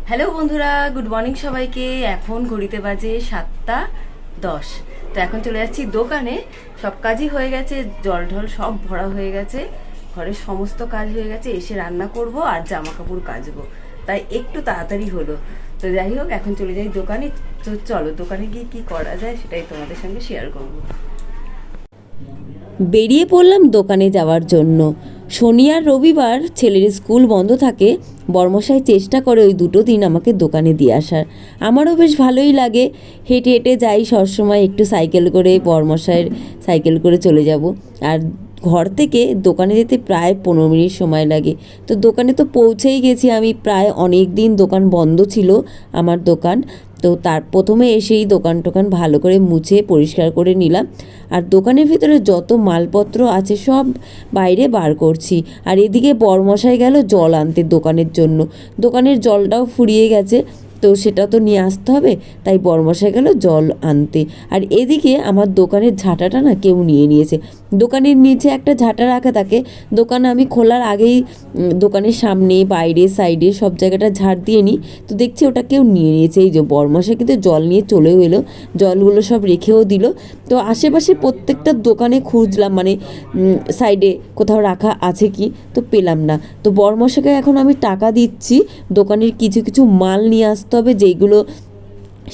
Hello বন্ধুরা, good morning সবাইকে। এখন ঘড়িতে বাজে 7:10। তো এখন চলে যাচ্ছি দোকানে। সব কাজই হয়ে গেছে, জল ঢল সব ভরা হয়ে গেছে, ঘরের সমস্ত কাজ হয়ে গেছে। এসে রান্না করব আর জামা কাপড় কাচবো, তাই একটু তাড়াতাড়ি হলো। তো যাই হোক, এখন চলে যাই দোকানে। তো চলো দোকানে গিয়ে কি করা যায় সেটাই তোমাদের সঙ্গে শেয়ার করবো। বেরিয়ে পড়লাম দোকানে যাওয়ার জন্য। শনি আর রবিবার ছেলের স্কুল বন্ধ থাকে। বর্মশাই চেষ্টা করে ওই দুটো দিন আমাকে দোকানে দিয়ে আসার। আমারও বেশ ভালোই লাগে, হেঁটে হেঁটে যাই সবসময়, একটু সাইকেল করে বর্মশাইয়ের সাইকেল করে চলে যাব। আর ঘর থেকে দোকানে যেতে প্রায় 15 মিনিট সময় লাগে। তো দোকানে তো পৌঁছেই গেছি আমি। প্রায় অনেক দিন দোকান বন্ধ ছিল আমার দোকান। তো তার প্রথমে এসেই দোকান টোকান ভালো করে মুছে পরিষ্কার করে নিলাম। আর দোকানের ভিতরে যত মালপত্র আছে সব বাইরে বার করছি। আর এদিকে বরমশাই গেল জল আনতে দোকানের জন্য। দোকানের জলটাও ফুরিয়ে গেছে, তো সেটা তো নিয়ে আসতে হবে, তাই বরমশাই গেল জল আনতে। আর এদিকে আমার দোকানের ঝাঁটাটা না কেউ নিয়ে নিয়েছে। দোকানের নিচে একটা ঝাঁটা রাখা থাকে। দোকান আমি খোলার আগেই দোকানের সামনে বাইরে সাইডে সব জায়গাটা ঝাড় দিয়ে নিই। তো দেখছি ওটা কেউ নিয়ে নিয়েছে। এই যে বরমশাই কিন্তু জল নিয়ে চলেও এলো, জলগুলো সব রেখেও দিল। তো আশেপাশে প্রত্যেকটা দোকানে খুঁজলাম, মানে সাইডে কোথাও রাখা আছে কি, তো পেলাম না। তো বরমশাইকে এখন আমি টাকা দিচ্ছি। দোকানের কিছু কিছু মাল নিয়ে আসতে হবে, যেইগুলো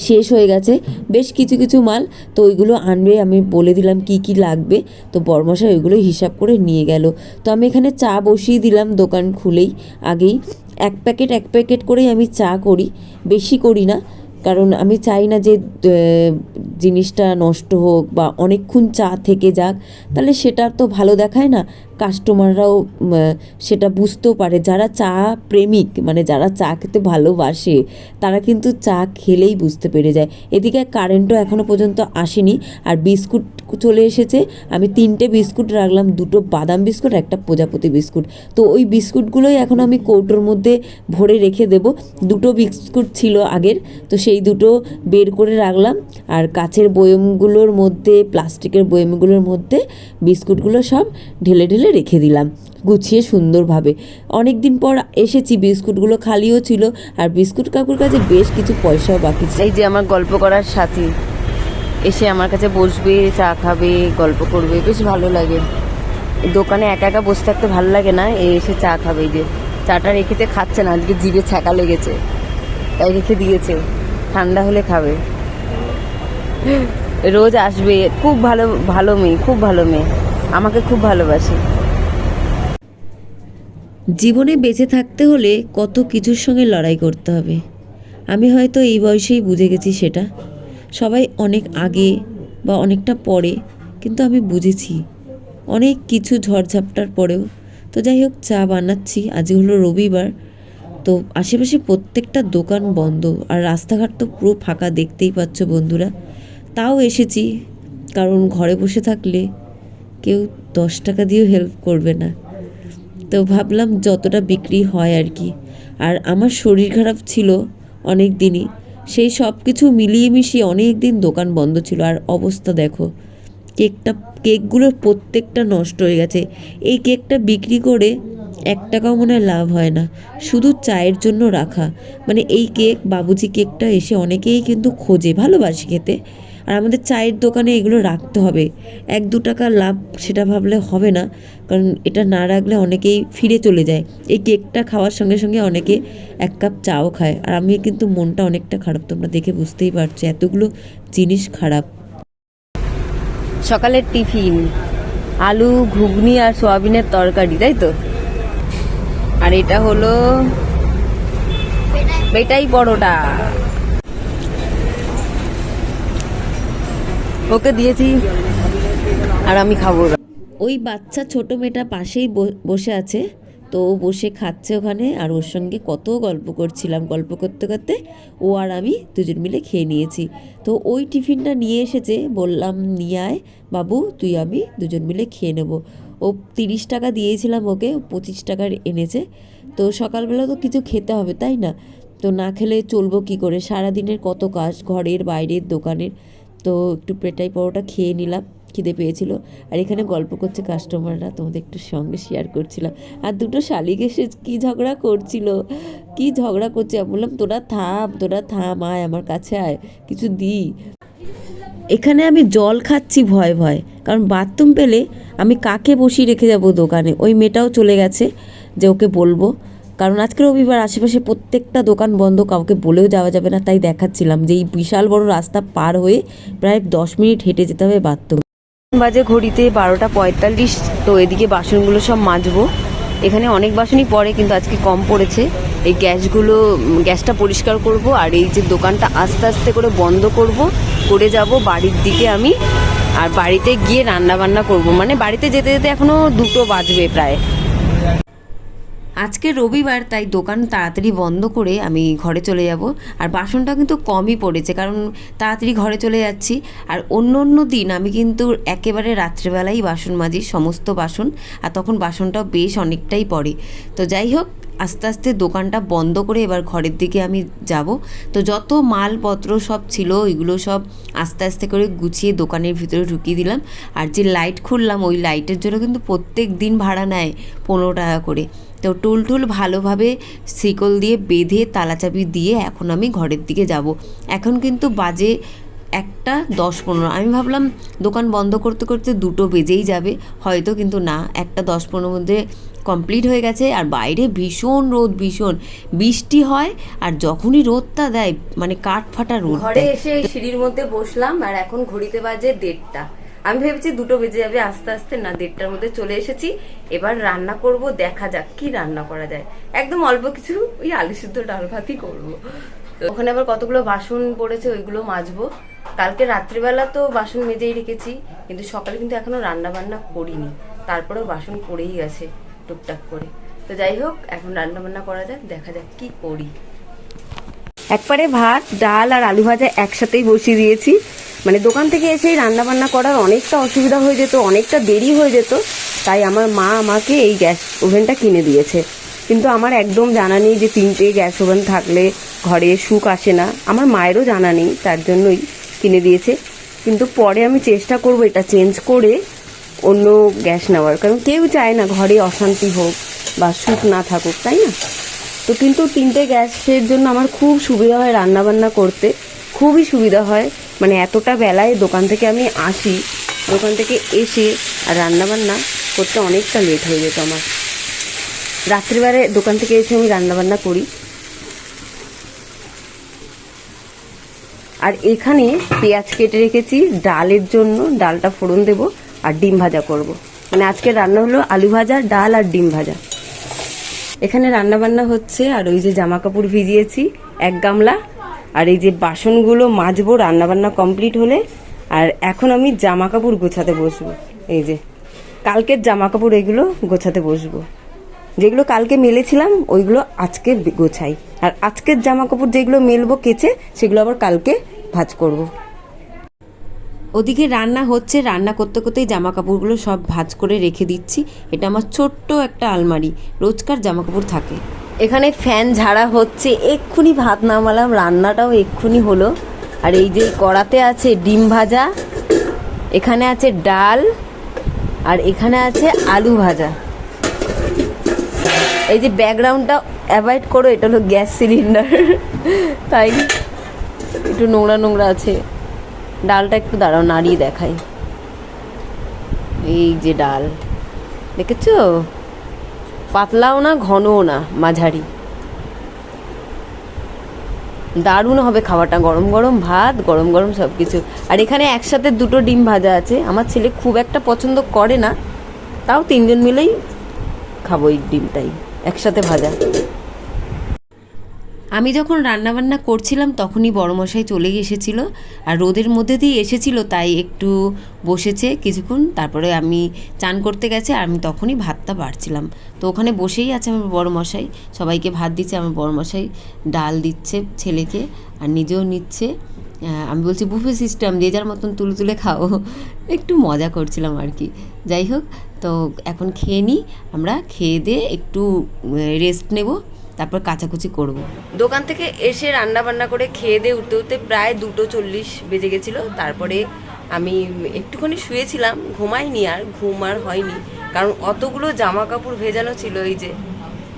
শেষ হয়ে গেছে, বেশ কিছু কিছু মাল। তো ওইগুলো আনবে, আমি বলে দিলাম কি কি লাগবে। তো বরমশাই ওইগুলো হিসাব করে নিয়ে গেল। তো আমি এখানে চা বসিয়ে দিলাম দোকান খুলেই আগেই। এক প্যাকেট করেই আমি চা করি, বেশি করি না, কারণ আমি চাই না যে জিনিসটা নষ্ট হোক বা অনেকক্ষণ চা থেকে যাক, তাহলে সেটা তো ভালো দেখায় না। কাস্টমাররাও সেটা বুঝতেও পারে, যারা চা প্রেমিক, মানে যারা চা খেতে ভালোবাসে, তারা কিন্তু চা খেলেই বুঝতে পেরে যায়। এদিকে কারেন্টও এখনও পর্যন্ত আসেনি। আর বিস্কুট চলে এসেছে। আমি 3টে বিস্কুট রাখলাম, 2টো বাদাম বিস্কুট, একটা প্রজাপতি বিস্কুট। তো ওই বিস্কুটগুলোই এখন আমি কৌটোর মধ্যে ভরে রেখে দেব। 2টো বিস্কুট ছিল আগের, তো সেই 2টো বের করে রাখলাম। আর কাচের বয়মগুলোর মধ্যে, প্লাস্টিকের বয়মগুলোর মধ্যে বিস্কুটগুলো সব ঢেলে ঢেলে রেখে দিলাম গুছিয়ে সুন্দরভাবে। অনেক দিন পর এসেছি, বিস্কুটগুলো খালিও ছিল। আর বিস্কুট কাকুর কাছে বেশ কিছু পয়সাও বাকি ছিল। এই যে আমার গল্প করার সাথী এসে আমার কাছে বসবে, চা খাবে, গল্প করবে, বেশ ভালো লাগে। দোকানে একা একা বসে থাকতে ভালো লাগে না, এসে চা খাবে। এই যে চাটা রেখেতে খাচ্ছে না, আজকে জিভে ছ্যাঁকা লেগেছে, তাই রেখে দিয়েছে, ঠান্ডা হলে খাবে। রোজ আসবে, খুব ভালো ভালো মেয়ে, খুব ভালো মেয়ে, আমাকে খুব ভালোবাসে। জীবনে বেঁচে থাকতে হলে কত কিছুর সঙ্গে লড়াই করতে হবে। আমি হয়তো এই বয়সেই বুঝে গেছি সেটা। সবাই অনেক আগে বা অনেকটা পরে, কিন্তু আমি বুঝেছি অনেক কিছু ঝড়ঝাপটার পরেও। তো যাই হোক, চা বানাচ্ছি। আজ হলো রবিবার, তো আশেপাশে প্রত্যেকটা দোকান বন্ধ আর রাস্তাঘাট তো পুরো ফাঁকা, দেখতেই পাচ্ছ বন্ধুরা। তাও এসেছি, কারণ ঘরে বসে থাকলে কেউ 10 টাকা দিয়েও হেল্প করবে না। তো ভাবলাম যতটা বিক্রি হয় আর কি। আর আমার শরীর খারাপ ছিল অনেক দিনই, সেই সব কিছু মিলিয়ে মিশিয়ে অনেক দিন দোকান বন্ধ ছিল। আর অবস্থা দেখো, কেকগুলোর প্রত্যেকটা নষ্ট হয়ে গেছে। এই কেকটা বিক্রি করে 1 টাকাও মনে হয় লাভ হয় না, শুধু চায়ের জন্য রাখা। মানে এই কেক, বাবুজি কেকটা এসে অনেকেই কিন্তু খোঁজে, ভালোবাসে খেতে। আর আমাদের চায়ের দোকানে এগুলো রাখতে হবে। 1-2 টাকা লাভ সেটা ভাবলে হবে না, কারণ এটা না রাখলে অনেকেই ফিরে চলে যায়। এই কেকটা খাওয়ার সঙ্গে সঙ্গে অনেকে 1 কাপ চাও খায়। আর আমি কিন্তু মনটা অনেকটা খারাপ, তোমরা দেখে বুঝতেই পারছো, এতগুলো জিনিস খারাপ। সকালের টিফিন আলু ঘুগনি আর সোয়াবিনের তরকারি, তাই তো। আর এটা হলো বেটাই পরোটা, ওকে দিয়েছি আর আমি খাবো। ওই বাচ্চা ছোট মেয়েটা পাশেই বসে আছে, তো ও বসে খাচ্ছে ওখানে। আর ওর সঙ্গে কত গল্প করছিলাম, গল্প করতে করতে ও আর আমি দুজন মিলে খেয়ে নিয়েছি। তো ওই টিফিনটা নিয়ে এসেছে, বললাম নিয়ে আয় বাবু, তুই আমি দুজন মিলে খেয়ে নেব। ও 30 টাকা দিয়েছিলাম ওকে, 25 টাকার এনেছে। তো সকালবেলা তো কিছু খেতে হবে, তাই না? তো না খেলে চলবো কি করে, সারাদিনের কত কাজ, ঘরের বাইরের দোকানের। তো একটু পেটাই পরোটা খেয়ে নিলাম। খিদে পেয়েছিল। আর এখানে গল্প করছে কাস্টমাররা, তোমাদের একটু সঙ্গে শেয়ার করছিলাম। আর দুটো শালিক এসে কী ঝগড়া করছিল, কী ঝগড়া করছে। আমি বললাম তোরা থাম, আয় আমার কাছে আয়, কিছু দিই। এখানে আমি জল খাচ্ছি ভয় ভয়, কারণ বাথরুম পেলে আমি কাকে বসিয়ে রেখে যাব দোকানে। ওই মেয়েটাও চলে গেছে যে ওকে বলবো, কারণ আজকে রবিবার, আশেপাশে প্রত্যেকটা দোকান বন্ধ, কাউকে বলেও যাওয়া যাবে না। তাই দেখাচ্ছিলাম যে এই বিশাল বড় রাস্তা পার হয়ে প্রায় 10 মিনিট হেঁটে যেতে হবে বাথরুম। বাজে ঘড়িতে 12:45। তো এদিকে বাসনগুলো সব মাজবো। এখানে অনেক বাসনই পড়ে, কিন্তু আজকে কম পড়েছে। এই গ্যাসটা পরিষ্কার করব, আর এই যে দোকানটা আস্তে আস্তে করে বন্ধ করে যাব বাড়ির দিকে আমি। আর বাড়িতে গিয়ে রান্না বান্না করব, মানে বাড়িতে যেতে যেতে এখনো 2টো বাজবে প্রায়। আজকে রবিবার, তাই দোকান তাড়াতাড়ি বন্ধ করে আমি ঘরে চলে যাব। আর বাসনটা কিন্তু কমই পড়েছে, কারণ তাড়াতাড়ি ঘরে চলে যাচ্ছি। আর অন্য দিন আমি কিন্তু একেবারে রাত্রেবেলাই বাসন মাজি, সমস্ত বাসন। আর তখন বাসনটাও বেশ অনেকটাই পড়ে। তো যাই হোক, আস্তে আস্তে দোকানটা বন্ধ করে এবার ঘরের দিকে আমি যাব। তো যত মালপত্র সব ছিল ওইগুলো সব আস্তে আস্তে করে গুছিয়ে দোকানের ভিতরে ঢুকিয়ে দিলাম। আর যে লাইট খুললাম, ওই লাইটের জন্য কিন্তু প্রত্যেক দিন ভাড়া নেয় 15 টাকা করে। তো টুল ভালোভাবে শিকল দিয়ে বেঁধে তালাচাবি দিয়ে এখন আমি ঘরের দিকে যাব। এখন কিন্তু বাজে 1:10-15। আমি ভাবলাম দোকান বন্ধ করতে করতে 2টো বেজেই যাবে হয়তো, কিন্তু না, 1:10-15 মধ্যে কমপ্লিট হয়ে গেছে। আর বাইরে ভীষণ রোদ, ভীষণ বৃষ্টি হয়। আর যখনই রোদটা দেয়, মানে কাঠ ফাটা রোদ। ঘরে এসে সিঁড়ির মধ্যে বসলাম, আর এখন ঘড়িতে বাজে 1:30। আমি ভেবেছি 2টো বেজে যাবে, আস্তে আস্তে না, 1:30টার মধ্যে চলে এসেছি। এবার রান্না করব, দেখা যাক কি রান্না করা যায়। একদম অল্প কিছু, ওই আলু সিদ্ধ ডাল ভাতই করবো। তো ওখানে আবার কতগুলো বাসন পড়েছে, ওইগুলো মাজবো। কালকে রাত্রিবেলা তো বাসন মেজেই রেখেছি, কিন্তু সকালে কিন্তু এখনো রান্না বান্না করিনি। তারপরেও বাসন পড়েই গেছে টুকটাক করে। তো যাই হোক, এখন রান্না বান্না করা যাক, দেখা যাক কি করি। একবারে ভাত, ডাল আর আলু ভাজা একসাথেই বসিয়ে দিয়েছি। মানে দোকান থেকে এসেই রান্না বান্না করার অনেকটা অসুবিধা হয়ে যেত, অনেকটা দেরি হয়ে যেত। তাই আমার মা আমাকে এই গ্যাস ওভেনটা কিনে দিয়েছে। কিন্তু আমার একদম জানা নেই যে 3টে গ্যাস ওভেন থাকলে ঘরে সুখ আসে না। আমার মায়েরও জানা নেই, তার জন্যই কিনে দিয়েছে। কিন্তু পরে আমি চেষ্টা করব এটা চেঞ্জ করে অন্য গ্যাস নেওয়ার, কারণ কেউ চায় না ঘরে অশান্তি হোক বা সুখ না থাকুক, তাই না? তো কিন্তু 3টে গ্যাসের জন্য আমার খুব সুবিধা হয় রান্নাবান্না করতে, খুবই সুবিধা হয়। মানে এতটা বেলায় দোকান থেকে আমি আসি, দোকান থেকে এসে আর রান্নাবান্না করতে অনেকটা লেট হয়ে যেত আমার। রাত্রিবেলায় দোকান থেকে এসে আমি রান্নাবান্না করি। আর এখানে পেঁয়াজ কেটে রেখেছি ডালের জন্য, ডালটা ফোড়ন দেব আর ডিম ভাজা করব। মানে আজকে রান্না হলো আলু ভাজা, ডাল আর ডিম ভাজা। এখানে রান্না বান্না হচ্ছে। আর ওই যে জামা কাপড় ভিজিয়েছি 1 গামলা, আর এই যে বাসনগুলো মাজবো রান্নাবান্না কমপ্লিট হলে। আর এখন আমি জামা কাপড় গোছাতে বসবো। এই যে কালকের জামা কাপড়, এগুলো গোছাতে বসবো। যেগুলো কালকে মেলেছিলাম ওইগুলো আজকে গোছাই। আর আজকের জামা কাপড় যেগুলো মেলবো কেচে, সেগুলো আবার কালকে ভাঁজ করব। ওদিকে রান্না হচ্ছে, রান্না করতে করতেই জামা কাপড়গুলো সব ভাঁজ করে রেখে দিচ্ছি। এটা আমার ছোট্ট একটা আলমারি, রোজকার জামা কাপড় থাকে। এখানে ফ্যান ঝাড়া হচ্ছে, এক্ষুনি ভাত নামালাম, রান্নাটাও এক্ষুনি হলো। আর এই যে কড়াতে আছে ডিম ভাজা, এখানে আছে ডাল, আর এখানে আছে আলু ভাজা। এই যে ব্যাকগ্রাউন্ডটা অ্যাভয়েড করো, এটা হলো গ্যাস সিলিন্ডার, তাই একটু নোংরা নোংরা আছে। ডালটা একটু দাঁড়াও, নাড়িয়ে দেখাই। এই যে ডাল, দেখেছো? পাতলাও না, ঘনও না, মাঝারি। দারুণ হবে খাওয়াটা, গরম গরম ভাত, গরম গরম সব কিছু। আর এখানে একসাথে 2টো ডিম ভাজা আছে। আমার ছেলে খুব একটা পছন্দ করে না, তাও 3জন মিলেই খাবো এই ডিমটাই একসাথে ভাজা। আমি যখন রান্নাবান্না করছিলাম তখনই বড়মশাই চলে এসেছিল। আর রোদের মধ্যে দিয়ে এসেছিল, তাই একটু বসেছে কিছুক্ষণ, তারপরে আমি চান করতে গেছে। আর আমি তখনই ভাতটা বাড়ছিলাম। তো ওখানে বসেই আছে আমার বড়মশাই, সবাইকে ভাত দিচ্ছে। আমার বড়মশাই ডাল দিচ্ছে ছেলেকে, আর নিজেও নিচ্ছে। আমি বলছি বুফে সিস্টেম, যে যার মতন তুলে তুলে খাও। একটু মজা করছিলাম আর কি। যাই হোক, তো এখন খেয়ে নিই। আমরা খেয়ে দিয়ে একটু রেস্ট নেব, তারপর কাচাকুচি করব। দোকান থেকে এসে রান্না বান্না করে খেয়ে দিয়ে উঠতে উঠতে প্রায় 2:40 বেজে গেছিলো। তারপরে আমি একটুখানি শুয়েছিলাম, ঘুমাইনি, আর ঘুম আর হয়নি, কারণ অতগুলো জামা কাপড় ভেজানো ছিল, এই যে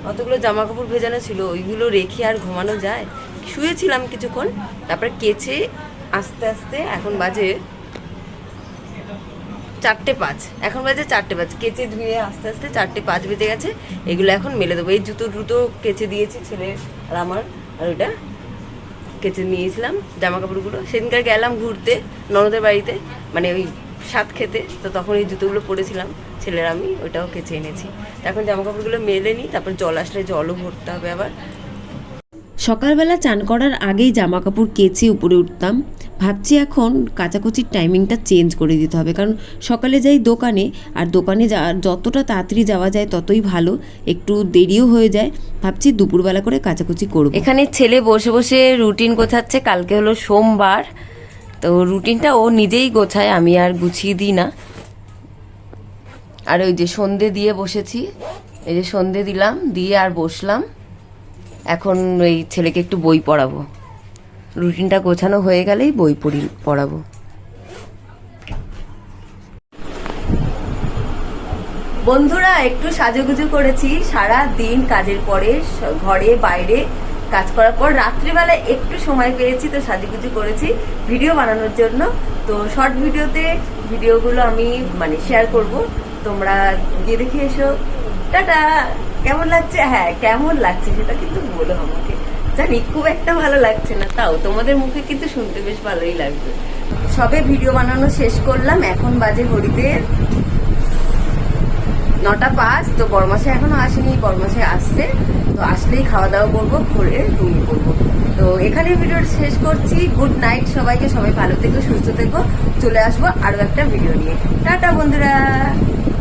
অতগুলো জামা কাপড় ভেজানো ছিল, ওইগুলো রেখে আর ঘুমানো যায়? শুয়েছিলাম কিছুক্ষণ, তারপরে কেচে আস্তে আস্তে এখন বাজে 4:05, এখন বাজে 4:05, কেচে ধুয়ে আস্তে আস্তে 4:05 বেজে গেছে। এগুলো এখন মেলে দেবো। এই জুতো কেচে দিয়েছি ছেলে আর আমার, আর ওইটা কেচে নিয়েছিলাম জামা কাপড়গুলো। সেদিনকার গেলাম ঘুরতে ননদের বাড়িতে, মানে ওই স্বাদ খেতে, তো তখন এই জুতোগুলো পরেছিলাম ছেলের, আমি ওইটাও কেচে এনেছি। এখন জামা কাপড়গুলো মেলে নিই, তারপর জল আসলে জলও ভরতে হবে আবার। সকালবেলা চান করার আগেই জামা কাপড় কেচে উপরে উঠতাম, ভাবছি এখন কাচাকুচির টাইমিংটা চেঞ্জ করে দিতে হবে, কারণ সকালে যাই দোকানে, আর দোকানে যতটা তাড়াতাড়ি যাওয়া যায় ততই ভালো, একটু দেরিও হয়ে যায়। ভাবছি দুপুরবেলা করে কাচাকুচি করব। এখানে ছেলে বসে বসে রুটিন গোছাচ্ছে, কালকে হলো সোমবার, তো রুটিনটা ও নিজেই গোছায়, আমি আর গুছিয়ে দিই না। আর ওই যে সন্ধে দিয়ে বসেছি, এই যে সন্ধে দিলাম, দিয়ে আর বসলাম। এখন ওই ছেলেকে একটু বই পড়াবো, রুটিনটা গোছানো হয়ে গেলেই বই পড়াবো। বন্ধুরা, একটু সাজুগুজু করেছি, সারা দিন কাজের পরে ঘরে বাইরে কাজ করার পর রাত্রিবেলা একটু সময় পেয়েছি, তো সাজুগুজু করেছি ভিডিও বানানোর জন্য। তো শর্ট ভিডিওগুলো আমি মানে শেয়ার করব, তোমরা গিয়ে দেখে এসো। টাটা। কেমন লাগছে? হ্যাঁ, কেমন লাগছে সেটা কিন্তু বলো আমাকে। জানি খুব একটা ভালো লাগছে না, তাও তোমাদের মুখে কিন্তু শুনতে বেশ ভালোই লাগবে। সবে ভিডিও বানানো শেষ করলাম, এখন বাজে ঘড়িতে 9:05। তো বড়মাসে এখনো আসেনি, বড়মাসে আসছে, তো আসলেই খাওয়া দাওয়া করবো, করে ঘুমিয়ে পড়বো। তো এখানে ভিডিওটা শেষ করছি। গুড নাইট সবাইকে, সবাই ভালো থেকো, সুস্থ থেকো। চলে আসবো আরো একটা ভিডিও নিয়ে। টাটা বন্ধুরা।